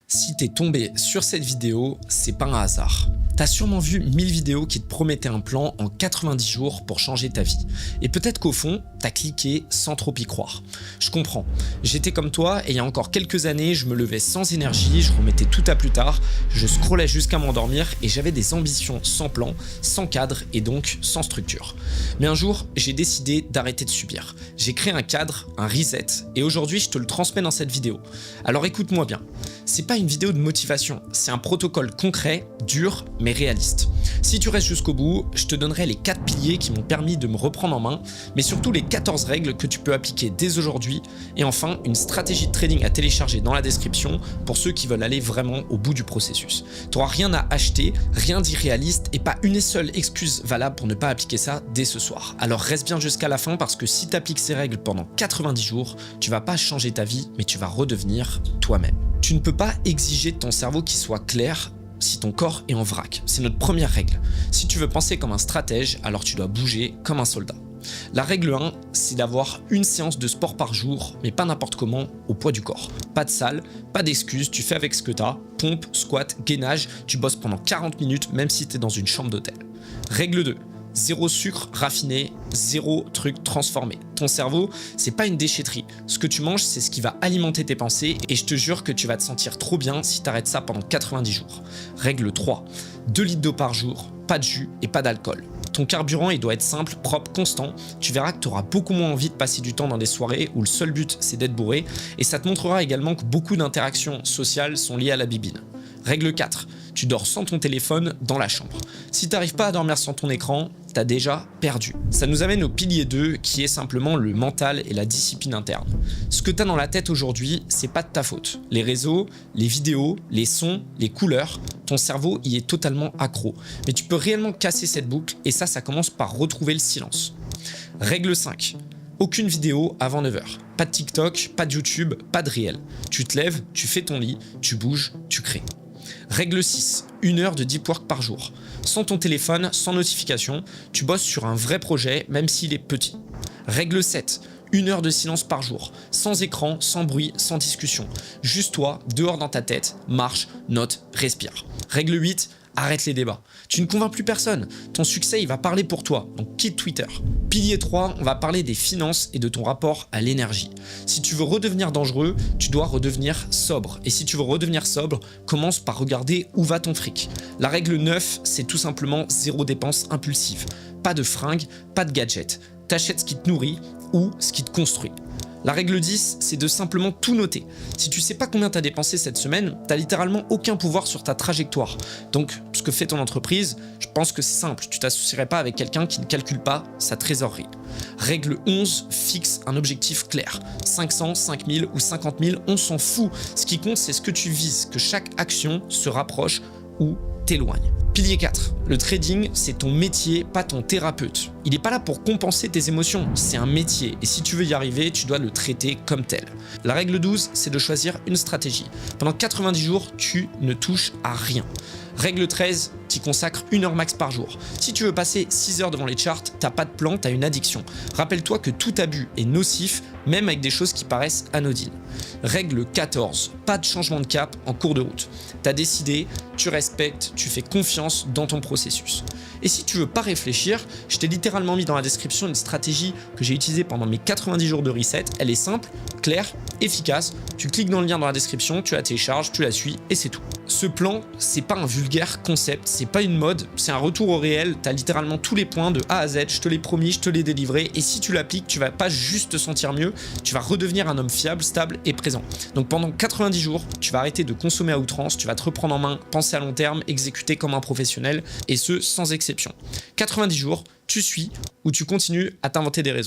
Si t'es tombé sur cette vidéo, c'est pas un hasard. T'as sûrement vu 1000 vidéos qui te promettaient un plan en 90 jours pour changer ta vie. Et peut-être qu'au fond, t'as cliqué sans trop y croire. Je comprends. J'étais comme toi et il y a encore quelques années, je me levais sans énergie, je remettais tout à plus tard, je scrollais jusqu'à m'endormir et j'avais des ambitions sans plan, sans cadre et donc sans structure. Mais un jour, j'ai décidé d'arrêter de subir. J'ai créé un cadre, un reset et aujourd'hui, je te le transmets dans cette vidéo. Alors écoute-moi bien. C'est pas une vidéo de motivation, c'est un protocole concret, dur, mais réaliste. Si tu restes jusqu'au bout, je te donnerai les 4 piliers qui m'ont permis de me reprendre en main, mais surtout les 14 règles que tu peux appliquer dès aujourd'hui, et enfin une stratégie de trading à télécharger dans la description pour ceux qui veulent aller vraiment au bout du processus. Tu n'auras rien à acheter, rien d'irréaliste et pas une seule excuse valable pour ne pas appliquer ça dès ce soir. Alors reste bien jusqu'à la fin parce que si tu appliques ces règles pendant 90 jours, tu vas pas changer ta vie, mais tu vas redevenir toi-même. Tu ne peux pas exiger de ton cerveau qu'il soit clair si ton corps est en vrac. C'est notre première règle. Si tu veux penser comme un stratège, alors tu dois bouger comme un soldat. La règle 1, c'est d'avoir une séance de sport par jour, mais pas n'importe comment, au poids du corps. Pas de salle, pas d'excuses, tu fais avec ce que tu as, pompe, squat, gainage, tu bosses pendant 40 minutes même si tu es dans une chambre d'hôtel. Règle 2. Zéro sucre raffiné, zéro truc transformé. Ton cerveau, c'est pas une déchetterie. Ce que tu manges, c'est ce qui va alimenter tes pensées et je te jure que tu vas te sentir trop bien si tu arrêtes ça pendant 90 jours. Règle 3. 2 litres d'eau par jour, pas de jus et pas d'alcool. Ton carburant, il doit être simple, propre, constant. Tu verras que tu auras beaucoup moins envie de passer du temps dans des soirées où le seul but, c'est d'être bourré et ça te montrera également que beaucoup d'interactions sociales sont liées à la bibine. Règle 4. Tu dors sans ton téléphone dans la chambre. Si tu n'arrives pas à dormir sans ton écran, tu as déjà perdu. Ça nous amène au pilier 2 qui est simplement le mental et la discipline interne. Ce que tu as dans la tête aujourd'hui, c'est pas de ta faute. Les réseaux, les vidéos, les sons, les couleurs, ton cerveau y est totalement accro. Mais tu peux réellement casser cette boucle et ça commence par retrouver le silence. Règle 5. Aucune vidéo avant 9h. Pas de TikTok, pas de YouTube, pas de réel. Tu te lèves, tu fais ton lit, tu bouges, tu crées. Règle 6, 1 heure de deep work par jour. Sans ton téléphone, sans notification, tu bosses sur un vrai projet même s'il est petit. Règle 7, 1 heure de silence par jour. Sans écran, sans bruit, sans discussion. Juste toi, dehors dans ta tête, marche, note, respire. Règle 8, arrête les débats. Tu ne convaincs plus personne. Ton succès, il va parler pour toi. Donc quitte Twitter. Pilier 3, on va parler des finances et de ton rapport à l'énergie. Si tu veux redevenir dangereux, tu dois redevenir sobre. Et si tu veux redevenir sobre, commence par regarder où va ton fric. La règle 9, c'est tout simplement zéro dépense impulsive. Pas de fringues, pas de gadgets. T'achètes ce qui te nourrit ou ce qui te construit. La règle 10, c'est de simplement tout noter. Si tu sais pas combien tu as dépensé cette semaine, tu n'as littéralement aucun pouvoir sur ta trajectoire. Donc, ce que fait ton entreprise, je pense que c'est simple. Tu t'associerais pas avec quelqu'un qui ne calcule pas sa trésorerie. Règle 11, fixe un objectif clair. 500, 5000 ou 50 000, on s'en fout. Ce qui compte, c'est ce que tu vises, que chaque action se rapproche ou t'éloigne. Pilier 4. Le trading, c'est ton métier, pas ton thérapeute. Il n'est pas là pour compenser tes émotions, c'est un métier. Et si tu veux y arriver, tu dois le traiter comme tel. La règle 12, c'est de choisir une stratégie. Pendant 90 jours, tu ne touches à rien. Règle 13, tu consacres 1 heure max par jour. Si tu veux passer 6 heures devant les charts, t'as pas de plan, t'as une addiction. Rappelle-toi que tout abus est nocif, même avec des choses qui paraissent anodines. Règle 14, pas de changement de cap en cours de route. T'as décidé, tu respectes, tu fais confiance dans ton processus. Et si tu veux pas réfléchir, je t'ai littéralement mis dans la description une stratégie que j'ai utilisée pendant mes 90 jours de reset. Elle est simple, claire, efficace. Tu cliques dans le lien dans la description, tu la télécharges, tu la suis et c'est tout. Ce plan, c'est pas un vulgaire concept, c'est pas une mode, c'est un retour au réel. T'as littéralement tous les points de A à Z, je te l'ai promis, je te l'ai délivré. Et si tu l'appliques, tu vas pas juste te sentir mieux, tu vas redevenir un homme fiable, stable et présent. Donc pendant 90 jours, tu vas arrêter de consommer à outrance, tu vas te reprendre en main, penser à long terme, exécuter comme un professionnel et ce sans exception. 90 jours, tu suis ou tu continues à t'inventer des raisons.